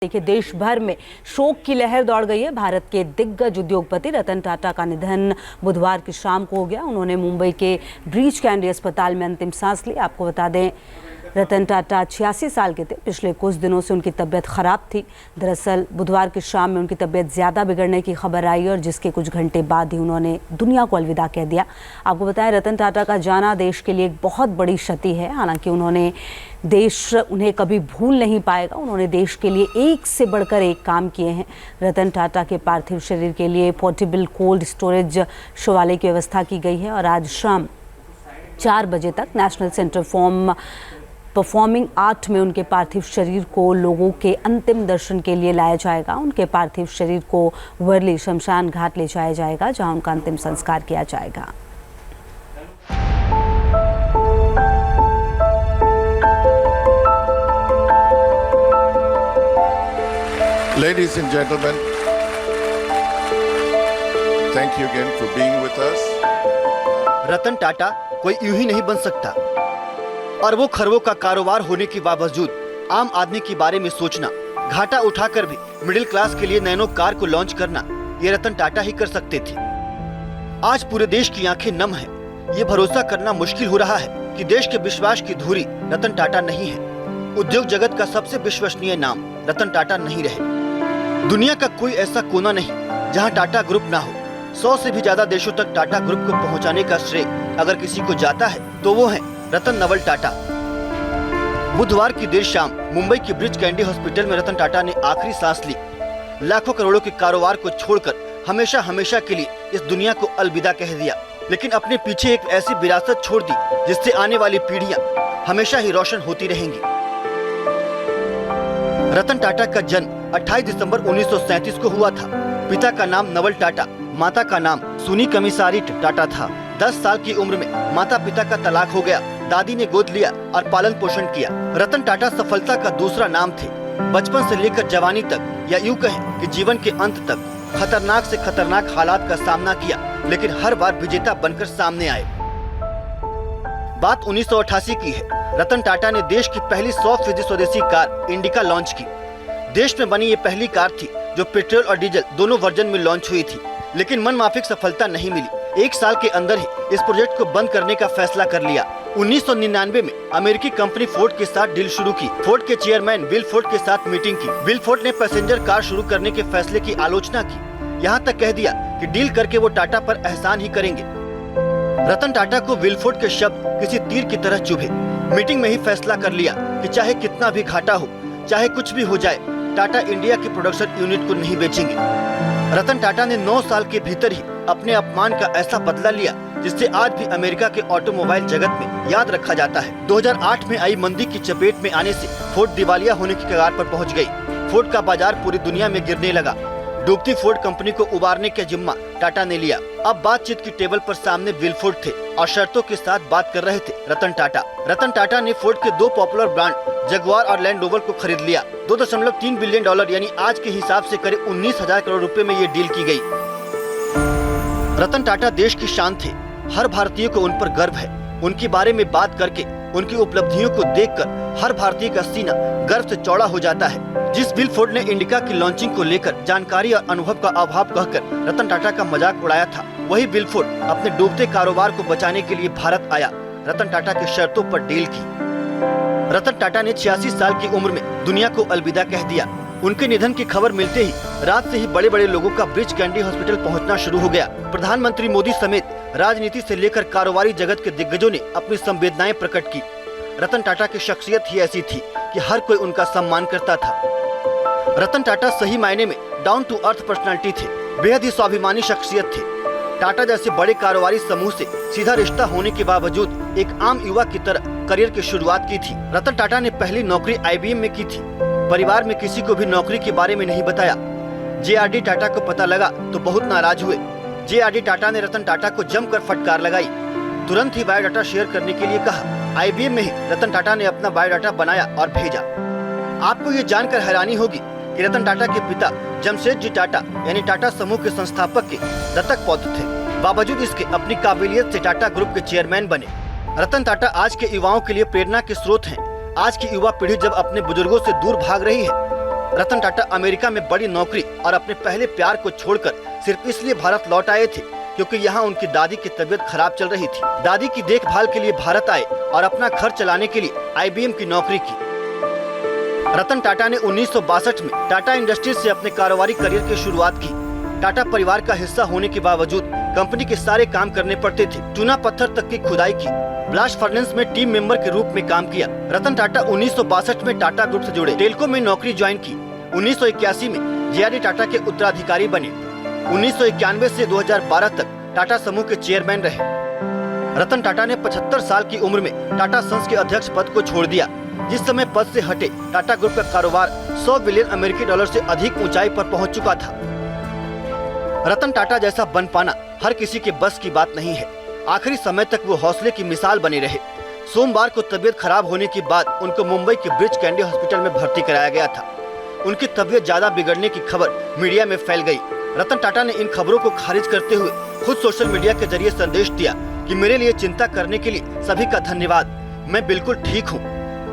देखिए, देश भर में शोक की लहर दौड़ गई है। भारत के दिग्गज उद्योगपति रतन टाटा का निधन बुधवार की शाम को हो गया। उन्होंने मुंबई के ब्रीच कैंडी अस्पताल में अंतिम सांस ली। आपको बता दें, रतन टाटा 86 साल के थे। पिछले कुछ दिनों से उनकी तबीयत खराब थी। दरअसल बुधवार की शाम में उनकी तबीयत ज़्यादा बिगड़ने की खबर आई और जिसके कुछ घंटे बाद ही उन्होंने दुनिया को अलविदा कह दिया। आपको बताएं, रतन टाटा का जाना देश के लिए एक बहुत बड़ी क्षति है। हालांकि देश उन्हें कभी भूल नहीं पाएगा। उन्होंने देश के लिए एक से बढ़कर एक काम किए हैं। रतन टाटा के पार्थिव शरीर के लिए पोर्टेबल कोल्ड स्टोरेज शौचालय की व्यवस्था की गई है और आज शाम 4 बजे तक national centre for performing art में उनके पार्थिव शरीर को लोगों के अंतिम दर्शन के लिए लाया जाएगा। उनके पार्थिव शरीर को वर्ली शमशान घाट ले जाया जाएगा, जहां उनका अंतिम संस्कार किया जाएगा। Ladies and gentlemen, thank you again for being with us. Ratan Tata कोई यूं ही नहीं बन सकता और वो खरबों का कारोबार होने के बावजूद आम आदमी के बारे में सोचना, घाटा उठाकर भी मिडिल क्लास के लिए नैनो कार को लॉन्च करना, ये रतन टाटा ही कर सकते थे। आज पूरे देश की आंखें नम हैं। ये भरोसा करना मुश्किल हो रहा है कि देश के विश्वास की धुरी रतन टाटा नहीं है। उद्योग जगत का सबसे विश्वसनीय नाम रतन टाटा नहीं रहे। दुनिया का कोई ऐसा कोना नहीं जहां टाटा ग्रुप ना हो। 100 से भी ज्यादा देशों तक टाटा ग्रुप को पहुंचाने का श्रेय अगर किसी को जाता है तो वो है रतन नवल टाटा। बुधवार की देर शाम मुंबई के ब्रीच कैंडी हॉस्पिटल में रतन टाटा ने आखिरी सांस ली। लाखों करोड़ों के कारोबार को छोड़कर हमेशा हमेशा के लिए इस दुनिया को अलविदा कह दिया, लेकिन अपने पीछे एक ऐसी विरासत छोड़ दी जिससे आने वाली पीढ़ियां हमेशा ही रोशन होती रहेंगी। रतन टाटा का जन्म 28 दिसंबर 1937 को हुआ था। पिता का नाम नवल टाटा, माता का नाम सुनी कमिसारी टाटा था। 10 साल की उम्र में माता पिता का तलाक हो गया। दादी ने गोद लिया और पालन पोषण किया। रतन टाटा सफलता का दूसरा नाम थे। बचपन से लेकर जवानी तक, या यूं कहें कि जीवन के अंत तक, खतरनाक से खतरनाक हालात का सामना किया, लेकिन हर बार विजेता बनकर सामने आए। बात 1988 की है। रतन टाटा ने देश की पहली 100% स्वदेशी कार इंडिका लॉन्च की। देश में बनी ये पहली कार थी जो पेट्रोल और डीजल दोनों वर्जन में लॉन्च हुई थी, लेकिन मनमाफिक सफलता नहीं मिली। 1 साल के अंदर ही इस प्रोजेक्ट को बंद करने का फैसला कर लिया। 1999 में अमेरिकी कंपनी फोर्ड के साथ डील शुरू की। फोर्ड के चेयरमैन बिल फोर्ड के साथ मीटिंग की। बिल फोर्ड ने पैसेंजर कार शुरू करने के फैसले की आलोचना की। यहाँ तक कह दिया कि डील करके वो टाटा पर एहसान ही करेंगे। रतन टाटा को विलफोर्ड के शब्द किसी तीर की तरह चुभे। मीटिंग में ही फैसला कर लिया कि चाहे कितना भी घाटा हो, चाहे कुछ भी हो जाए, टाटा इंडिया की प्रोडक्शन यूनिट को नहीं बेचेंगे। रतन टाटा ने 9 साल के भीतर ही अपने अपमान का ऐसा बदला लिया जिससे आज भी अमेरिका के ऑटोमोबाइल जगत में याद रखा जाता है। 2008 में आई मंदी की चपेट में आने से फोर्ड दिवालिया होने की कगार पर पहुंच गई। फोर्ड का बाजार पूरी दुनिया में गिरने लगा। डूबती फोर्ड कंपनी को उबारने का जिम्मा टाटा ने लिया। अब बातचीत की टेबल पर सामने विलफोर्ड थे और शर्तों के साथ बात कर रहे थे रतन टाटा। रतन टाटा ने फोर्ड के 2 पॉपुलर ब्रांड जगुआर और लैंड रोवर को खरीद लिया। $2.3 बिलियन यानी आज के हिसाब से करीब 19,000 करोड़ रुपए में ये डील की गई। रतन टाटा देश की शान थे। हर भारतीय को उन पर गर्व है। उनके बारे में बात करके, उनकी उपलब्धियों को देखकर हर भारतीय का सीना गर्व से चौड़ा हो जाता है। जिस बिल फोर्ड ने इंडिका की लॉन्चिंग को लेकर जानकारी और अनुभव का अभाव कहकर रतन टाटा का मजाक उड़ाया था, वही बिल फोर्ड अपने डूबते कारोबार को बचाने के लिए भारत आया। रतन टाटा की शर्तों पर डील की। रतन टाटा ने 86 साल की उम्र में दुनिया को अलविदा कह दिया। उनके निधन की खबर मिलते ही रात से ही बड़े बड़े लोगों का ब्रीच कैंडी हॉस्पिटल पहुंचना शुरू हो गया। प्रधानमंत्री मोदी समेत राजनीति से लेकर कारोबारी जगत के दिग्गजों ने अपनी संवेदनाएं प्रकट की। रतन टाटा की शख्सियत ही ऐसी थी कि हर कोई उनका सम्मान करता था। रतन टाटा सही मायने में डाउन टू अर्थ पर्सनालिटी थे। बेहद ही स्वाभिमानी शख्सियत थे। टाटा जैसे बड़े कारोबारी समूह से सीधा रिश्ता होने के बावजूद एक आम युवा की तरह करियर की शुरुआत की थी। रतन टाटा ने पहली नौकरी IBM में की थी। परिवार में किसी को भी नौकरी के बारे में नहीं बताया। JRD टाटा को पता लगा तो बहुत नाराज हुए। JRD टाटा ने रतन टाटा को जमकर फटकार लगाई। तुरंत ही बायोडाटा शेयर करने के लिए कहा। IBM में ही रतन टाटा ने अपना बायोडाटा बनाया और भेजा। आपको ये जानकर हैरानी होगी कि रतन टाटा के पिता जमशेद जी टाटा यानी टाटा समूह के संस्थापक के दत्तक पौत्र थे। बावजूद इसके अपनी काबिलियत से टाटा ग्रुप के चेयरमैन बने। रतन टाटा आज के युवाओं के लिए प्रेरणा के स्रोत हैं। आज की युवा पीढ़ी जब अपने बुजुर्गों से दूर भाग रही है, रतन टाटा अमेरिका में बड़ी नौकरी और अपने पहले प्यार को छोड़कर सिर्फ इसलिए भारत लौट आए थे क्योंकि यहाँ उनकी दादी की तबीयत खराब चल रही थी। दादी की देखभाल के लिए भारत आए और अपना घर चलाने के लिए IBM की नौकरी की। रतन टाटा ने 1962 में टाटा इंडस्ट्रीज से अपने कारोबारी करियर की शुरुआत की। टाटा परिवार का हिस्सा होने के बावजूद कंपनी के सारे काम करने पड़ते थे। चूना पत्थर तक की खुदाई की, ब्लास्ट फर्नेस में टीम मेंबर के रूप में काम किया। रतन टाटा 1962 में टाटा ग्रुप से जुड़े, टेल्को में नौकरी ज्वाइन की। 1981 में JRD टाटा के उत्तराधिकारी बने। 1991 से 2012 तक टाटा समूह के चेयरमैन रहे। रतन टाटा ने 75 साल की उम्र में टाटा सन्स के अध्यक्ष पद को छोड़ दिया। जिस समय पद से हटे, टाटा ग्रुप का कारोबार 100 बिलियन अमेरिकी डॉलर से अधिक ऊंचाई पर पहुंच चुका था। रतन टाटा जैसा बन पाना हर किसी के बस की बात नहीं है। आखिरी समय तक वो हौसले की मिसाल बने रहे। सोमवार को तबीयत खराब होने के बाद उनको मुंबई के ब्रीच कैंडी हॉस्पिटल में भर्ती कराया गया था। उनकी तबीयत ज्यादा बिगड़ने की खबर मीडिया में फैल गई। रतन टाटा ने इन खबरों को खारिज करते हुए खुद सोशल मीडिया के जरिए संदेश दिया कि मेरे लिए चिंता करने के लिए सभी का धन्यवाद। मैं बिल्कुल ठीक हूँ,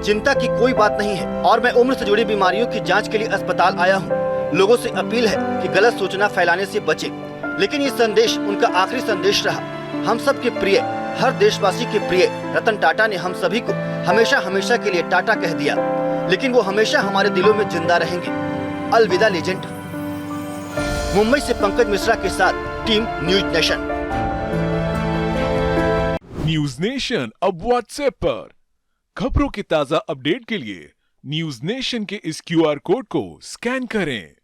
चिंता की कोई बात नहीं है और मैं उम्र से जुड़ी बीमारियों की जांच के लिए अस्पताल आया हूँ। लोगों से अपील है कि गलत सूचना फैलाने से बचें। लेकिन ये संदेश उनका आखिरी संदेश रहा। हम सब के प्रिय, हर देशवासी के प्रिय रतन टाटा ने हम सभी को हमेशा हमेशा के लिए टाटा कह दिया, लेकिन वो हमेशा हमारे दिलों में जिंदा रहेंगे। अलविदा लेजेंड। मुंबई से पंकज मिश्रा के साथ team news nation. News nation अब व्हाट्सएप पर खबरों के ताजा अपडेट के लिए न्यूज नेशन के इस QR कोड को स्कैन करें।